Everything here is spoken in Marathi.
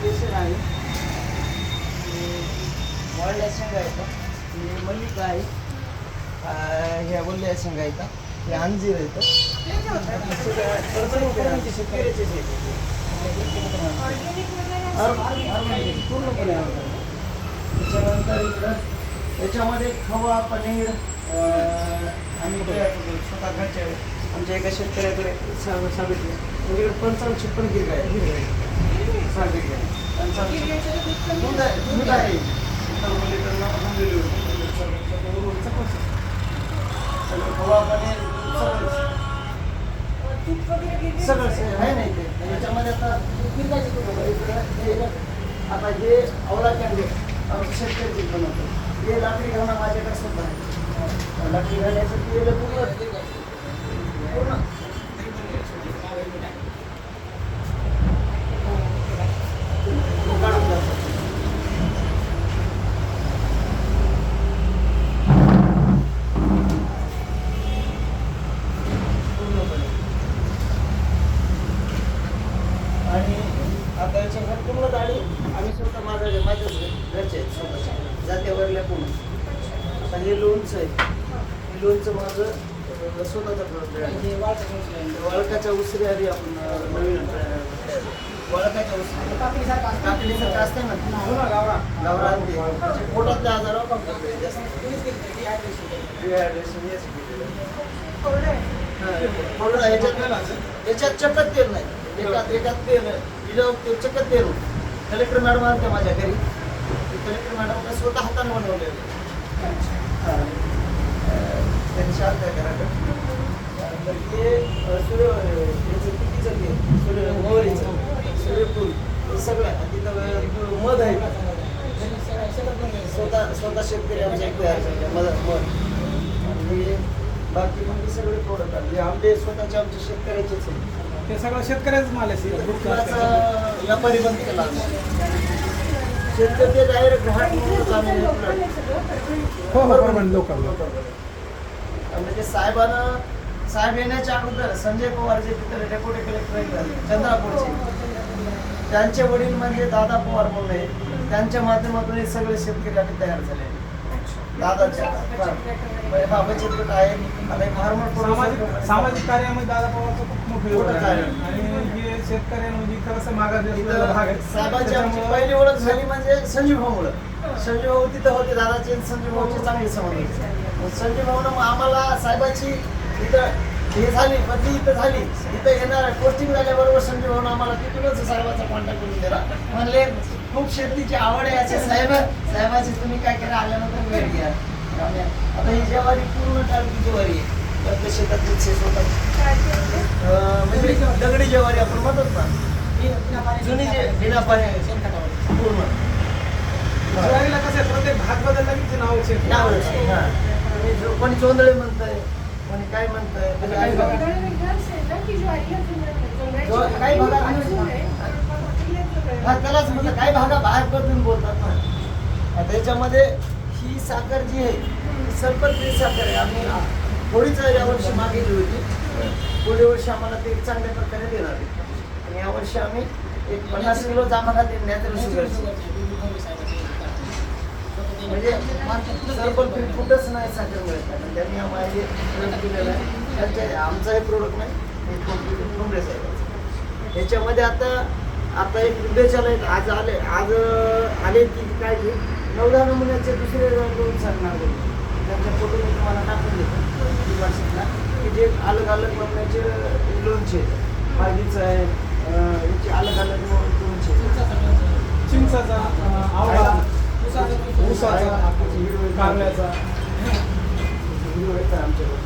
केशर आहे, वाळल्या शेंगा आहेत, मल्लिका आहे, ह्या बोलल्या शेंगा आहेत, हे अंजीर आहेत. पूर्णपणे त्याच्यानंतर इकडं याच्यामध्ये खवा, पनीर आम्ही स्वतः घरच्या आमच्या एका शेतकऱ्याकडे साबितले. म्हणजे 55-56 गिर आहे, साबितले. दूध आहे खवा, पनीर सगळं आहे नाही ते. याच्यामध्ये आता हे आवळा कॅन्डे आमचे शेतकरी बनवतो. हे लाकडी घालणं माझ्याकडे सुद्धा आहे. लाकडी घालण्यासाठी पूर्ण काढून जातो. आणि आता याच्या पूर्ण डाळी आम्ही स्वतः माझ्याच घरचे आहेत, स्वतःच्या जात्यावरल्या पूर्ण. आता हे लोणचं आहे, हे लोणचं माझं स्वतःचा प्रोडक्ट आहे. वाळकाच्या उसरी आधी आपण नवीन वाळकाच्या उसरी काकडीसारखं असतं ना, गावरा पोटातल्या आजारावर काम करते जास्त. याच्यात चकत तेल नाही, एकात तेल चकत तेल. कलेक्टर मॅडम आल्या माझ्या घरी, कलेक्टर मॅडम स्वतः हाताने बनवलेले. त्यांच्या आल्या घराकडे. हे सूर्यचं सूर्य मोहरीचं सूर्यफूल हे सगळं तिथं मध आहे. स्वतः शेतकरी आमच्या एक मध. आणि बाकी म्हणजे सगळे प्रोडक्ट आले आमचे स्वतःचे, आमच्या शेतकऱ्याचेच आहे. ते सगळं शेतकऱ्याच माल आहे. व्यापारी बंद केला शेतकरी डायरेक्ट घाट लोक म्हणजे साहेब येण्याच्या अगोदर संजय पवार जे तिथे डेप्युटी कलेक्टर चंद्रापूरचे, त्यांचे वडील म्हणजे दादा पवार म्हणून आहे. त्यांच्या माध्यमातून हे सगळे शेतकरी आम्ही तयार झाले. दादाच्या बचत गट आहे. आता सामाजिक कार्यामध्ये दादा पवारचं खूप मोठं योगदान आहे. आणि हे शेतकऱ्यांमध्ये खरंच मागास साहेबांची आमची पहिली ओळख झाली म्हणजे संजीव भाऊमुळे. संजीव भाऊ तिथं होते, दादाचे संजीव भाऊचे चांगले संबंध होते. संजीव भाऊनं आम्हाला साहेबाची इथं हे झाली, बदली इथं झाली, इथं येणार पोस्टिंग झाल्याबरोबर संजीव भाऊनं आम्हाला तिथूनच साहेबाचा कॉन्टॅक्ट करून दिला. म्हणले खूप शेतीची आवड आहे असे साहेबाची, तुम्ही काय करा आल्यानंतर वेळ घ्या. आता ही ज्वारी पूर्ण टाळकी ज्वारी आहे. आपल्या शेतातली होतात म्हणजे दगडी ज्वारी आपण म्हणतात ना, जुनी जे बिना पाणी पूर्ण ज्वारीला कसं आहे, प्रत्येक भाग बदलला की नाव कोणी चोंदळे म्हणतंय, कोणी काय म्हणतंय. काही भागात त्यालाच म्हणतात, काही भागा बाहेर पडून बोलतात ना. त्याच्यामध्ये ही साखर जी आहे ही सरपंच साखर आहे. आम्ही थोडीच यावर्षी मागितली होती, पुढल्या वर्षी आम्हाला ते चांगल्या प्रकारे देणार आहे. आणि यावर्षी आम्ही एक 50 किलो जांभळा नॅचरल शुगर म्हणजे सरपंच कुठंच नाही साखर मिळत. त्यांनी आम्हाला हे प्रोडक्ट दिलेलं आहे. त्यांच्या आमचं हे प्रोडक्ट नाही, हे कोंबडे साहेब. ह्याच्यामध्ये आता एक विद्याशाला आज आले की काय की 9-10 नमुन्याचे दुसरे दोन सांगणार त्यांच्या फोटो मी तुम्हाला टाकून देतो व्हॉट्सअपला, की जे अलग अलग नमुन्याचे लोणचे भाजीचं आहे, याचे अलग अलग लोणचे, चिंचाचा, आवळा, ऊसाचा, कारल्याचा व्हिडिओ येतात आमच्याकडे.